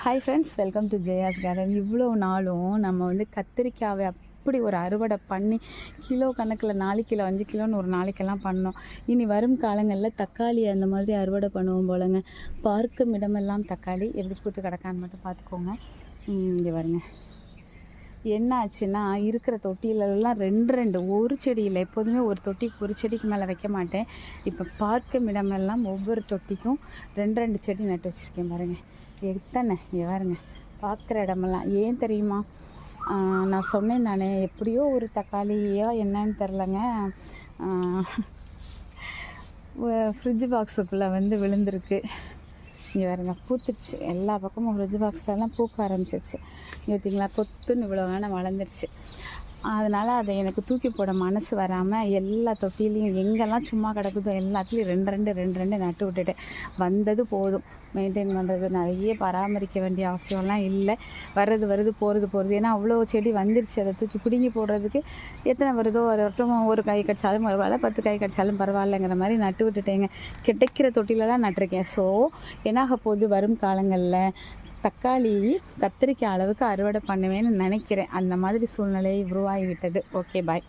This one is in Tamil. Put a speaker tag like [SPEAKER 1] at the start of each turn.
[SPEAKER 1] Hi friends, welcome to Jaya's garden. இவ்வளோ நாளும் நம்ம வந்து கத்திரிக்காவை அப்படி ஒரு அறுவடை பண்ணி கிலோ கணக்கில் 4 கிலோ 5 கிலோன்னு ஒரு நாளைக்கெல்லாம் பண்ணோம். இனி வரும் காலங்களில் தக்காளி அந்த மாதிரி அறுவடை பண்ணுவோம் போலங்க. பார்க்கும் இடமெல்லாம் தக்காளி எப்படி பூத்து கிடக்கான்னு மட்டும் பார்த்துக்கோங்க. இங்கே வருங்க. என்ன ஆச்சுன்னா, இருக்கிற தொட்டியிலெல்லாம் 2 ஒரு செடியில் எப்போதுமே ஒரு தொட்டிக்கு ஒரு செடிக்கு மேலே வைக்க மாட்டேன். இப்போ பார்க்கும் இடமெல்லாம் ஒவ்வொரு தொட்டிக்கும் 2 செடி நட்டு வச்சுருக்கேன் பாருங்கள். எத்தனை இங்கே பாருங்க. பார்க்குற இடமெல்லாம் ஏன் தெரியுமா? நான் சொன்னேன் தானே, எப்படியோ ஒரு தக்காளியோ என்னன்னு தெரிலங்க, ஃப்ரிட்ஜ் பாக்ஸுக்குள்ளே வந்து விழுந்திருக்கு. இங்கே பாருங்க, பூத்துருச்சு. எல்லா பக்கமும் ஃப்ரிட்ஜ் பாக்ஸ்லாம் பூக்க ஆரம்பிச்சிருச்சு. பார்த்தீங்களா, கொத்துன்னு இவ்வளோ வேணால் வளர்ந்துருச்சு. அதனால் அதை எனக்கு தூக்கி போட மனசு வராமல் எல்லா தொட்டிலையும் எங்கெல்லாம் சும்மா கிடக்குதோ எல்லாத்துலேயும் 2 நட்டு விட்டுட்டேன். வந்தது போதும், மெயின்டைன் பண்ணுறது நிறைய பராமரிக்க வேண்டிய அவசியம்லாம் இல்லை. வருது போகிறது. ஏன்னா அவ்வளோ செடி வந்துருச்சு. அதை தூக்கி பிடுங்கி போடுறதுக்கு எத்தனை வருதோ அது மட்டும், ஒரு கை கடிச்சாலும் பரவாயில்ல, 10 கை கடிச்சாலும் பரவாயில்லைங்கிற மாதிரி நட்டு விட்டுட்டேங்க. கிடைக்கிற தொட்டிலலாம் நட்டிருக்கேன். ஸோ என்னாக போகுது, வரும் காலங்களில் தக்காளி கத்திரிக்காய் அளவுக்கு அறுவடை பண்ணுவேன்னு நினைக்கிறேன். அந்த மாதிரி சூழ்நிலை உருவாகிவிட்டது. ஓகே, பாய்.